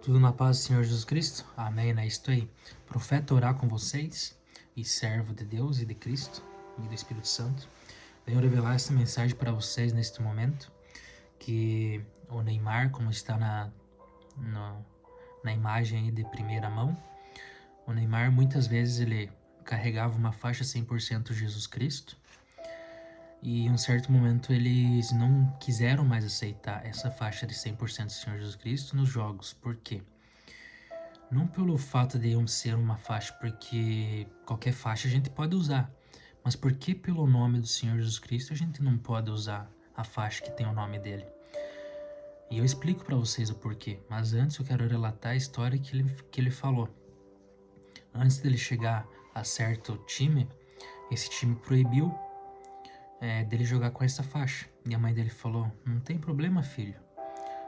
Tudo na paz do Senhor Jesus Cristo? Amém, né? Estou aí, profeta orar com vocês e servo de Deus e de Cristo e do Espírito Santo. Venho revelar essa mensagem para vocês neste momento, que o Neymar, como está na imagem aí de primeira mão, o Neymar muitas vezes ele carregava uma faixa 100% Jesus Cristo, e em um certo momento eles não quiseram mais aceitar essa faixa de 100% Senhor Jesus Cristo nos jogos. Por quê? Não pelo fato de eu ser uma faixa, porque qualquer faixa a gente pode usar, mas porque pelo nome do Senhor Jesus Cristo a gente não pode usar a faixa que tem o nome dele. E eu explico para vocês o porquê, mas antes eu quero relatar a história que ele falou. Antes dele chegar a certo time, esse time proibiu dele jogar com essa faixa. E a mãe dele falou: não tem problema, filho,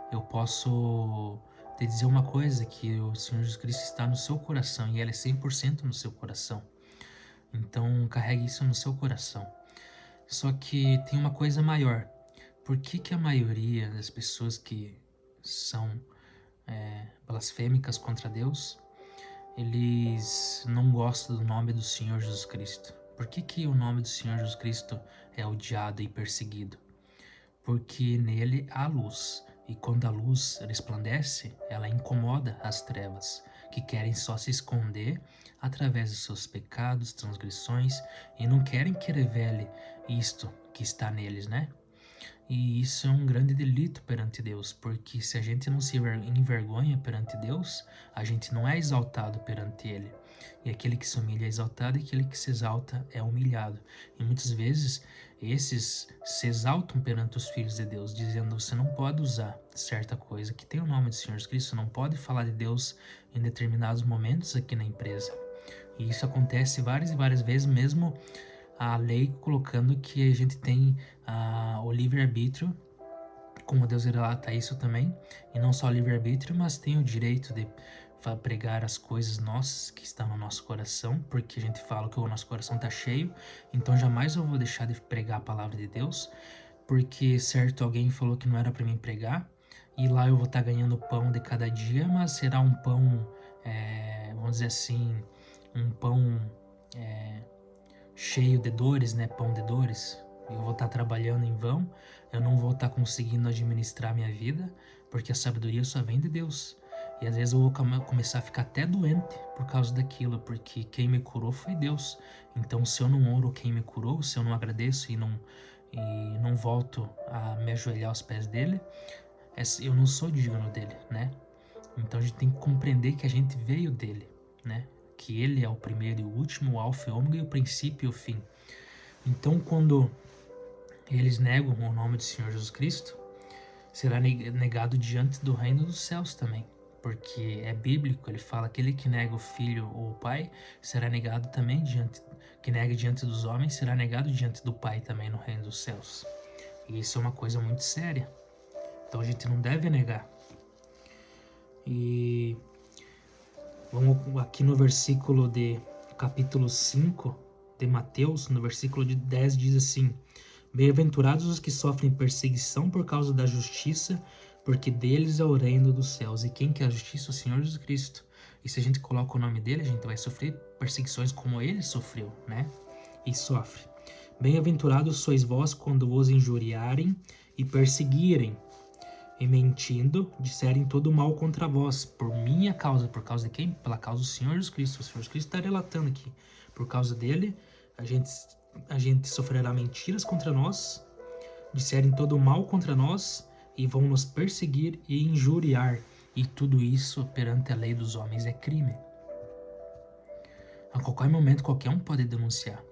eu posso te dizer uma coisa, que o Senhor Jesus Cristo está no seu coração e Ele é 100% no seu coração. Então carregue isso no seu coração. Só que tem uma coisa maior. Por que a maioria das pessoas que são blasfêmicas contra Deus, eles não gostam do nome do Senhor Jesus Cristo? Por que o nome do Senhor Jesus Cristo é odiado e perseguido? Porque nele há luz, e quando a luz resplandece, ela incomoda as trevas, que querem só se esconder através dos seus pecados, transgressões, e não querem que revele isto que está neles, né? E isso é um grande delito perante Deus, porque se a gente não se envergonha perante Deus, a gente não é exaltado perante Ele. E aquele que se humilha é exaltado, e aquele que se exalta é humilhado. E muitas vezes esses se exaltam perante os filhos de Deus, dizendo: você não pode usar certa coisa que tem o nome do Senhor Jesus Cristo, não pode falar de Deus em determinados momentos aqui na empresa. E isso acontece várias e várias vezes, mesmo a lei colocando que a gente tem o livre-arbítrio, como Deus relata isso também, e não só o livre-arbítrio, mas tem o direito de pregar as coisas nossas que estão no nosso coração, porque a gente fala que o nosso coração está cheio, então jamais eu vou deixar de pregar a palavra de Deus, porque certo, alguém falou que não era para mim pregar, e lá eu vou estar ganhando pão de cada dia, mas será um pão, vamos dizer assim, um pão cheio de dores, né? Pão de dores. Eu vou estar trabalhando em vão, eu não vou estar conseguindo administrar minha vida, porque a sabedoria só vem de Deus. E às vezes eu vou começar a ficar até doente por causa daquilo, porque quem me curou foi Deus. Então, se eu não oro quem me curou, se eu não agradeço e não volto a me ajoelhar aos pés dele, eu não sou digno dele, né? Então a gente tem que compreender que a gente veio dele, né? Que ele é o primeiro e o último, o alfa e o ômega, e o princípio e o fim. Então, quando eles negam o nome do Senhor Jesus Cristo, será negado diante do reino dos céus também, porque é bíblico, ele fala: aquele que nega o filho ou o pai será negado também que nega diante dos homens, será negado diante do Pai também no reino dos céus. E isso é uma coisa muito séria, então a gente não deve negar. E vamos aqui no versículo de capítulo 5 de Mateus, no versículo de 10, diz assim: bem-aventurados os que sofrem perseguição por causa da justiça, porque deles é o reino dos céus. E quem quer a justiça? O Senhor Jesus Cristo. E se a gente coloca o nome dele, a gente vai sofrer perseguições como ele sofreu, né? E sofre. Bem-aventurados sois vós quando vos injuriarem e perseguirem, e mentindo, disserem todo mal contra vós, por minha causa. Por causa de quem? Pela causa do Senhor Jesus Cristo. O Senhor Jesus Cristo está relatando aqui. Por causa dele, a gente sofrerá mentiras contra nós, disserem todo mal contra nós, e vão nos perseguir e injuriar. E tudo isso, perante a lei dos homens, é crime. A qualquer momento, qualquer um pode denunciar.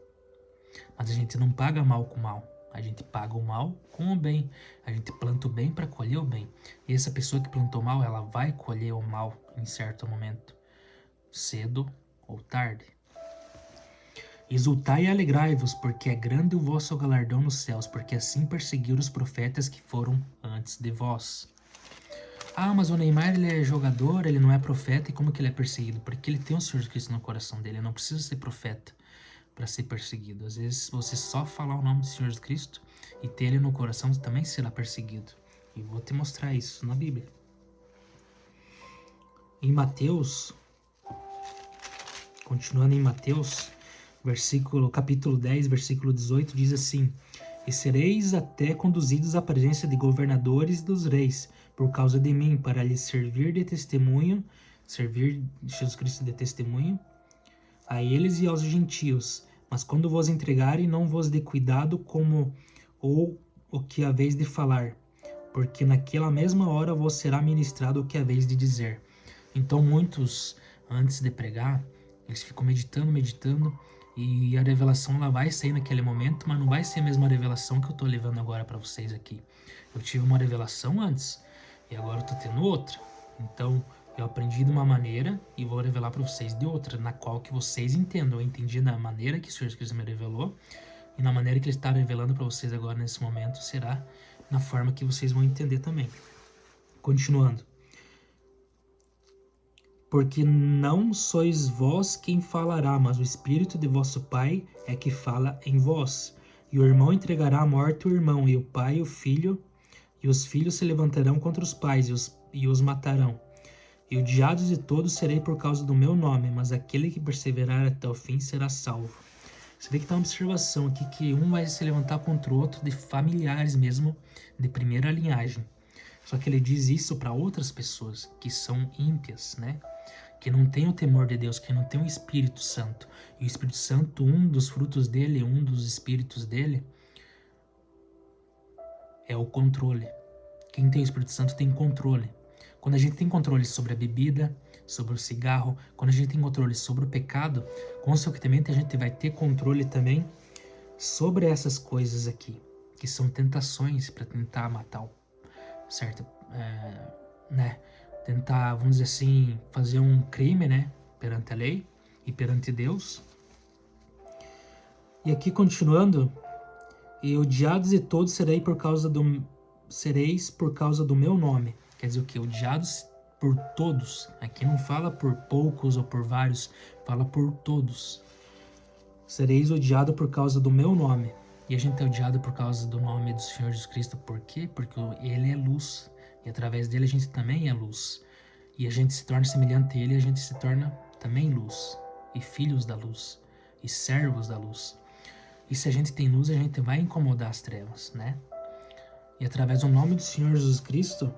Mas a gente não paga mal com mal. A gente paga o mal com o bem. A gente planta o bem para colher o bem. E essa pessoa que plantou mal, ela vai colher o mal em certo momento, cedo ou tarde. Exultai e alegrai-vos, porque é grande o vosso galardão nos céus, porque assim perseguiram os profetas que foram antes de vós. Ah, mas o Neymar, ele é jogador, ele não é profeta, e como que ele é perseguido? Porque ele tem o Senhor Cristo no coração dele, ele não precisa ser profeta para ser perseguido. Às vezes, você só falar o nome do Senhor Jesus Cristo e ter ele no coração, também será perseguido. E vou te mostrar isso na Bíblia. Em Mateus, continuando em Mateus, capítulo 10, versículo 18, diz assim: E sereis até conduzidos à presença de governadores dos reis, por causa de mim, para lhes servir de testemunho, servir Jesus Cristo de testemunho, a eles e aos gentios. Mas quando vos entregarem, não vos dê cuidado como ou o que haveis de falar, porque naquela mesma hora vos será ministrado o que haveis de dizer. Então muitos, antes de pregar, eles ficam meditando, e a revelação ela vai sair naquele momento, mas não vai ser a mesma revelação que eu estou levando agora para vocês aqui. Eu tive uma revelação antes, e agora eu estou tendo outra. Então, eu aprendi de uma maneira e vou revelar para vocês de outra, na qual que vocês entendam. Eu entendi da maneira que o Senhor Jesus me revelou, e na maneira que Ele está revelando para vocês agora nesse momento, será na forma que vocês vão entender também. Continuando. Porque não sois vós quem falará, mas o Espírito de vosso Pai é que fala em vós. E o irmão entregará à morte o irmão, e o pai o filho, e os filhos se levantarão contra os pais e os matarão. E odiados de todos serei por causa do meu nome, mas aquele que perseverar até o fim será salvo. Você vê que está uma observação aqui que um vai se levantar contra o outro, de familiares mesmo, de primeira linhagem. Só que ele diz isso para outras pessoas que são ímpias, né? Que não tem o temor de Deus, que não tem o Espírito Santo. E o Espírito Santo, um dos frutos dele, um dos espíritos dele, é o controle. Quem tem o Espírito Santo tem controle. Quando a gente tem controle sobre a bebida, sobre o cigarro, quando a gente tem controle sobre o pecado, consequentemente a gente vai ter controle também sobre essas coisas aqui, que são tentações para tentar matar o certo, né? Tentar, vamos dizer assim, fazer um crime, né? Perante a lei e perante Deus. E aqui continuando, e odiados de todos sereis por causa do meu nome. Quer dizer o que? Odiados por todos. Aqui não fala por poucos ou por vários, fala por todos. Sereis odiado por causa do meu nome. E a gente é odiado por causa do nome do Senhor Jesus Cristo. Por quê? Porque Ele é luz. E através dele a gente também é luz. E a gente se torna semelhante a Ele e a gente se torna também luz. E filhos da luz. E servos da luz. E se a gente tem luz, a gente vai incomodar as trevas, né? E através do nome do Senhor Jesus Cristo,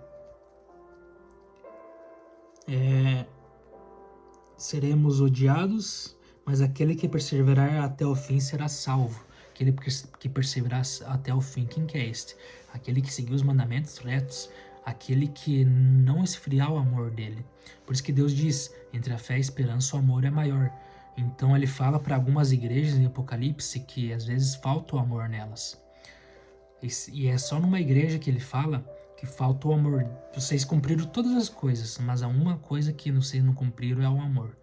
seremos odiados, mas aquele que perseverar até o fim será salvo. Aquele que perseverar até o fim, quem que é este? Aquele que seguiu os mandamentos retos, aquele que não esfriar o amor dele. Por isso que Deus diz, entre a fé e a esperança o amor é maior. Então ele fala para algumas igrejas em Apocalipse que às vezes falta o amor nelas. E é só numa igreja que ele fala que falta o amor. Vocês cumpriram todas as coisas, mas há uma coisa que vocês não cumpriram, é o amor.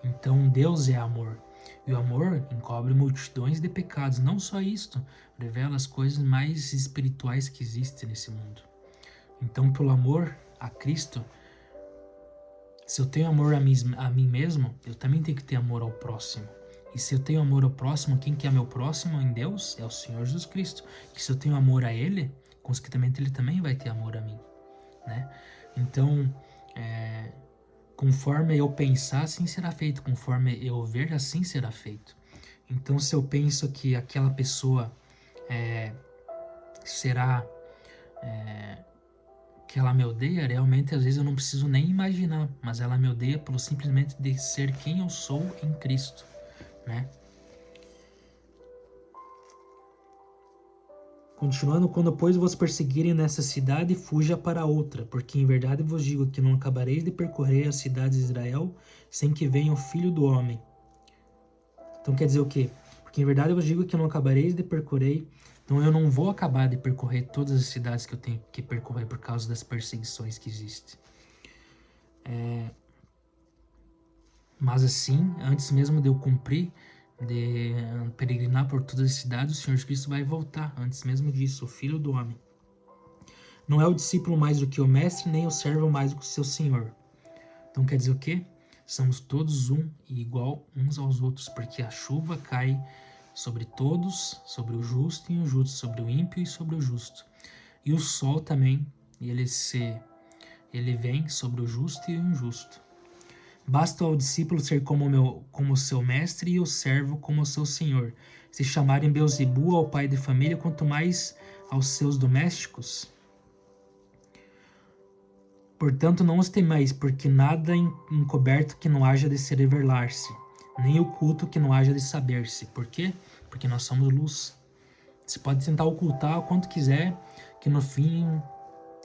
Então Deus é amor. E o amor encobre multidões de pecados. Não só isto, revela as coisas mais espirituais que existem nesse mundo. Então, pelo amor a Cristo, se eu tenho amor a mim mesmo, eu também tenho que ter amor ao próximo. E se eu tenho amor ao próximo, quem que é meu próximo em Deus? É o Senhor Jesus Cristo. E se eu tenho amor a Ele, consequentemente Ele também vai ter amor a mim, né? Então, conforme eu pensar, assim será feito. Conforme eu ver, assim será feito. Então, se eu penso que aquela pessoa será... que ela me odeia, realmente às vezes eu não preciso nem imaginar, mas ela me odeia pelo simplesmente de ser quem eu sou em Cristo, né? Continuando, quando pois vos perseguirem nessa cidade, fuja para outra, porque em verdade vos digo que não acabareis de percorrer as cidades de Israel sem que venha o Filho do Homem. Então quer dizer o quê? Porque em verdade vos digo que não acabareis de percorrer. Então eu não vou acabar de percorrer todas as cidades que eu tenho que percorrer por causa das perseguições que existem. Mas assim, antes mesmo de eu cumprir, de peregrinar por todas as cidades, o Senhor Jesus Cristo vai voltar, antes mesmo disso, o Filho do Homem. Não é o discípulo mais do que o mestre, nem o servo mais do que o seu senhor. Então quer dizer o quê? Somos todos um e igual uns aos outros, porque a chuva cai sobre todos, sobre o justo e o injusto, sobre o ímpio e sobre o justo. E o sol também, ele vem sobre o justo e o injusto. Basta ao discípulo ser como seu mestre e o servo como o seu senhor. Se chamarem Beelzebu ao pai de família, quanto mais aos seus domésticos. Portanto, não os temais, porque nada encoberto que não haja de se revelar-se, nem oculto que não haja de saber-se. Por quê? Porque nós somos luz. Você pode tentar ocultar o quanto quiser, que no fim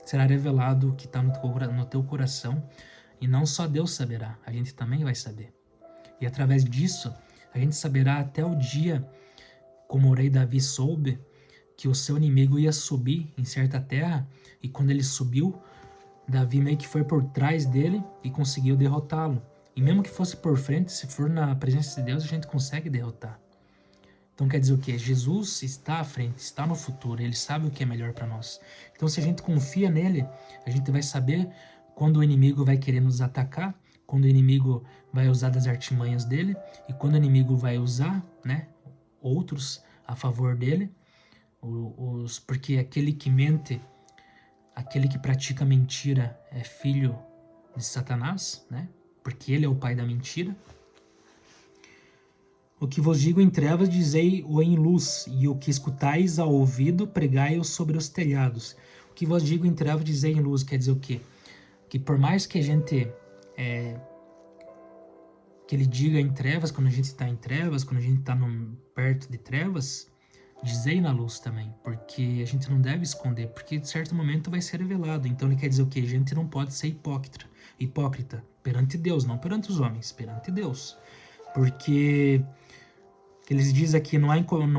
será revelado o que está no teu coração. E não só Deus saberá, a gente também vai saber. E através disso, a gente saberá até o dia, como o rei Davi soube, que o seu inimigo ia subir em certa terra, e quando ele subiu, Davi meio que foi por trás dele e conseguiu derrotá-lo. E mesmo que fosse por frente, se for na presença de Deus, a gente consegue derrotar. Então quer dizer o quê? Jesus está à frente, está no futuro, ele sabe o que é melhor para nós. Então se a gente confia nele, a gente vai saber quando o inimigo vai querer nos atacar, quando o inimigo vai usar das artimanhas dele e quando o inimigo vai usar, né, outros a favor dele, porque aquele que mente, aquele que pratica mentira é filho de Satanás, né? Porque ele é o pai da mentira. O que vos digo em trevas, dizei-o em luz, e o que escutais ao ouvido, pregai-o sobre os telhados. O que vos digo em trevas, dizei em luz, quer dizer o quê? Que por mais que a gente que ele diga em trevas, quando a gente está em trevas, quando a gente está perto de trevas, dizei na luz também, porque a gente não deve esconder, porque de certo momento vai ser revelado. Então ele quer dizer o quê? A gente não pode ser hipócrita perante Deus, não perante os homens, perante Deus. Porque eles dizem aqui, não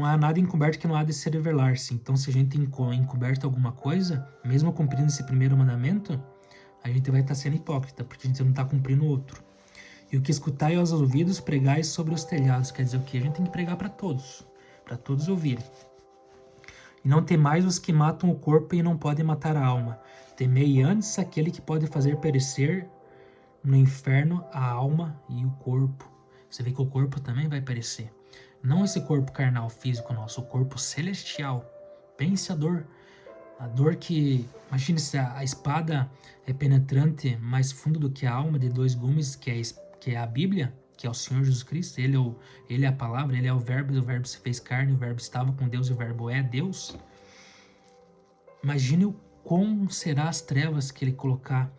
há nada encoberto que não há de se revelar-se. Então se a gente encoberto alguma coisa, mesmo cumprindo esse primeiro mandamento, a gente vai estar sendo hipócrita, porque a gente não está cumprindo o outro. E o que escutai aos ouvidos, pregai sobre os telhados. Quer dizer o quê? A gente tem que pregar para todos ouvirem. E não temais os que matam o corpo e não podem matar a alma. Temei antes aquele que pode fazer perecer no inferno a alma e o corpo. Você vê que o corpo também vai perecer. Não esse corpo carnal, físico nosso, o corpo celestial. Pense a dor. A dor que... Imagine se a espada é penetrante mais fundo do que a alma de 2 gumes, que é a Bíblia, que é o Senhor Jesus Cristo. Ele é a palavra, ele é o verbo se fez carne, o verbo estava com Deus e o verbo é Deus. Imagine o quão será as trevas que ele colocar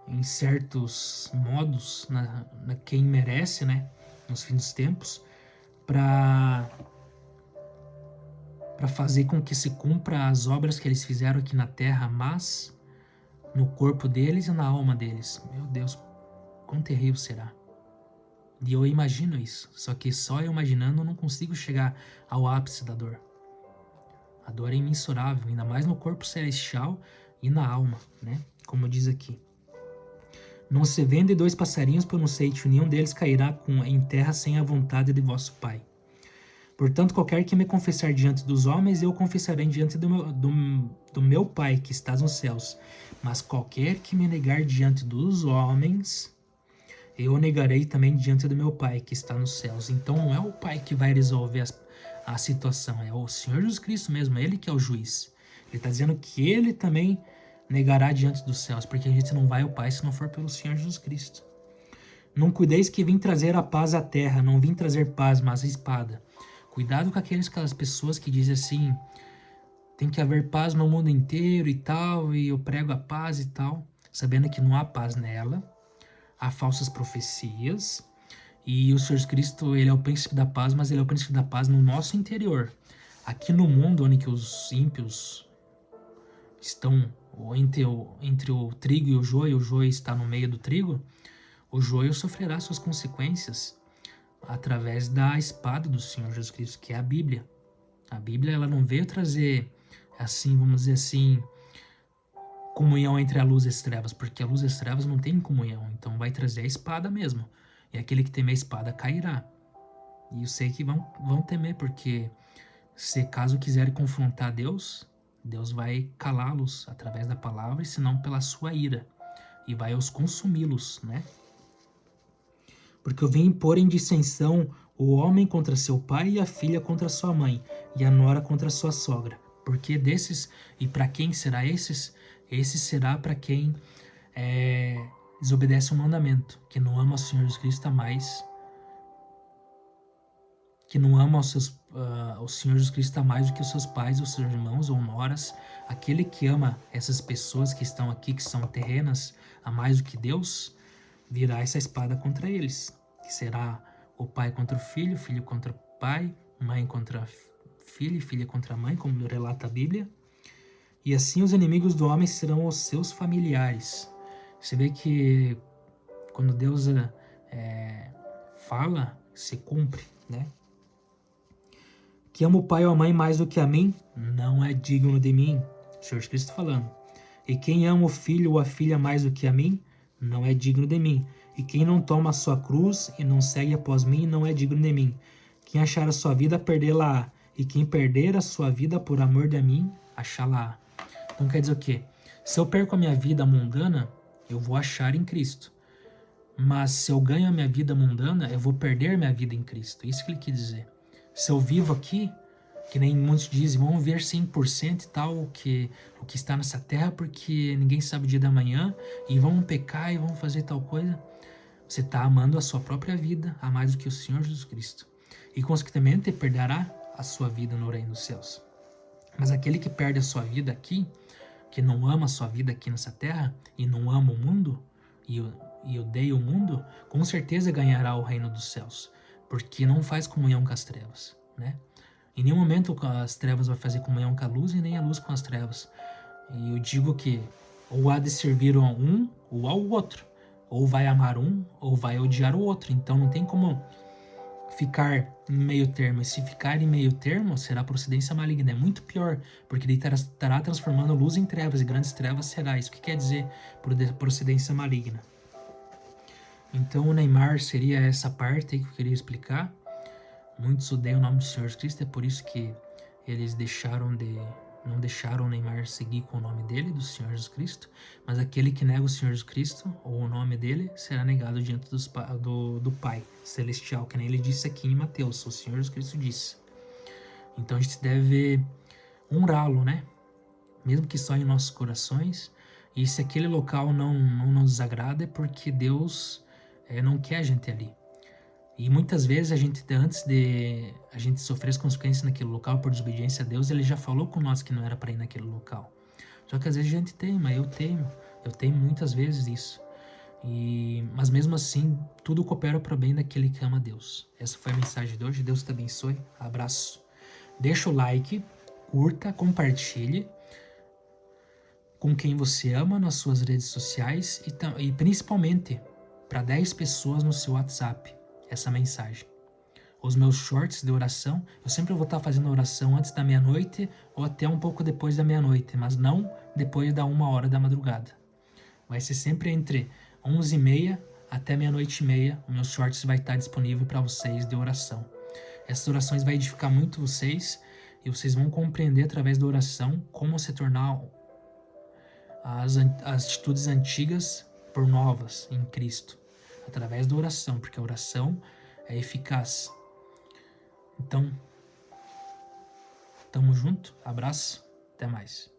em certos modos na quem merece, né, nos fins dos tempos, para fazer com que se cumpra as obras que eles fizeram aqui na terra, mas no corpo deles e na alma deles. Meu Deus, quão terrível será. E eu imagino isso, só que só eu imaginando eu não consigo chegar ao ápice da dor. A dor é imensurável, ainda mais no corpo celestial e na alma, né? Como diz aqui. Não se vende 2 passarinhos por um ceito, nenhum deles cairá em terra sem a vontade de vosso Pai. Portanto, qualquer que me confessar diante dos homens, eu confessarei diante do meu Pai que estás nos céus. Mas qualquer que me negar diante dos homens, eu o negarei também diante do meu Pai que está nos céus. Então não é o Pai que vai resolver a situação, é o Senhor Jesus Cristo mesmo, ele que é o juiz. Ele está dizendo que ele também negará diante dos céus, porque a gente não vai ao Pai se não for pelo Senhor Jesus Cristo. Não cuideis que vim trazer a paz à terra, não vim trazer paz, mas a espada. Cuidado com aquelas pessoas que dizem assim, tem que haver paz no mundo inteiro e tal, e eu prego a paz e tal, sabendo que não há paz nela, há falsas profecias, e o Senhor Cristo, ele é o príncipe da paz, mas ele é o príncipe da paz no nosso interior. Aqui no mundo, onde que os ímpios estão entre o trigo e o joio está no meio do trigo, o joio sofrerá suas consequências através da espada do Senhor Jesus Cristo, que é a Bíblia. A Bíblia, ela não veio trazer, assim, vamos dizer assim, comunhão entre a luz e as trevas, porque a luz e as trevas não tem comunhão, então vai trazer a espada mesmo. E aquele que temer a espada cairá. E eu sei que vão temer, porque se caso quiserem confrontar Deus, Deus vai calá-los através da palavra, e senão pela sua ira, e vai os consumi-los, né? Porque eu vim pôr em dissensão o homem contra seu pai e a filha contra sua mãe, e a nora contra sua sogra. Porque desses, e para quem será esses? Esse será para quem desobedece o mandamento, que não ama o Senhor Jesus Cristo mais, que não ama o Senhor Jesus Cristo mais do que os seus pais, os seus irmãos ou noras, aquele que ama essas pessoas que estão aqui, que são terrenas, a mais do que Deus, virá essa espada contra eles, que será o pai contra o filho contra o pai, mãe contra filho e filha contra mãe, como relata a Bíblia. E assim os inimigos do homem serão os seus familiares. Você vê que quando Deus fala, se cumpre, né? Que ama o pai ou a mãe mais do que a mim, não é digno de mim. O Senhor Cristo falando. E quem ama o filho ou a filha mais do que a mim, não é digno de mim. E quem não toma a sua cruz e não segue após mim, não é digno de mim. Quem achar a sua vida, perdê-la-á. E quem perder a sua vida por amor de mim, achá-la-á. Então quer dizer o quê? Se eu perco a minha vida mundana, eu vou achar em Cristo. Mas se eu ganho a minha vida mundana, eu vou perder minha vida em Cristo. Isso que ele quer dizer. Se eu vivo aqui, que nem muitos dizem, vamos ver 100% e tal o que está nessa terra, porque ninguém sabe o dia da manhã, e vamos pecar e vamos fazer tal coisa. Você está amando a sua própria vida a mais do que o Senhor Jesus Cristo. E consequentemente perderá a sua vida no reino dos céus. Mas aquele que perde a sua vida aqui, que não ama a sua vida aqui nessa terra, e não ama o mundo, e odeia o mundo, com certeza ganhará o reino dos céus. Porque não faz comunhão com as trevas, né? Em nenhum momento as trevas vai fazer comunhão com a luz e nem a luz com as trevas. E eu digo que ou há de servir a um ou ao outro. Ou vai amar um ou vai odiar o outro. Então não tem como ficar em meio termo. E se ficar em meio termo, será procedência maligna. É muito pior, porque ele estará transformando luz em trevas e grandes trevas será. Isso que quer dizer procedência maligna. Então o Neymar seria essa parte aí que eu queria explicar. Muitos odeiam o nome do Senhor Jesus Cristo, é por isso que eles não deixaram o Neymar seguir com o nome dele, do Senhor Jesus Cristo, mas aquele que nega o Senhor Jesus Cristo, ou o nome dele, será negado diante do Pai Celestial, que nem ele disse aqui em Mateus, o Senhor Jesus Cristo disse. Então a gente deve honrá-lo, né? Mesmo que só em nossos corações, e se aquele local não nos desagrada, é porque Deus não quer a gente ali. E muitas vezes antes de a gente sofrer as consequências naquele local por desobediência a Deus, ele já falou com nós que não era para ir naquele local. Só que às vezes a gente teima, eu teimo muitas vezes isso. Mas mesmo assim, tudo coopera para o bem daquele que ama Deus. Essa foi a mensagem de hoje. Deus te abençoe. Abraço. Deixa o like, curta, compartilhe com quem você ama nas suas redes sociais e principalmente para 10 pessoas no seu WhatsApp. Essa mensagem. Os meus shorts de oração, eu sempre vou estar fazendo oração antes da meia-noite ou até um pouco depois da meia-noite, mas não depois da 1h da madrugada. Vai ser sempre entre 11h30 até meia-noite e meia, o meu shorts vai estar disponível para vocês de oração. Essas orações vão edificar muito vocês e vocês vão compreender através da oração como se tornar as atitudes antigas por novas em Cristo. Através da oração, porque a oração é eficaz. Então, tamo junto, abraço, até mais.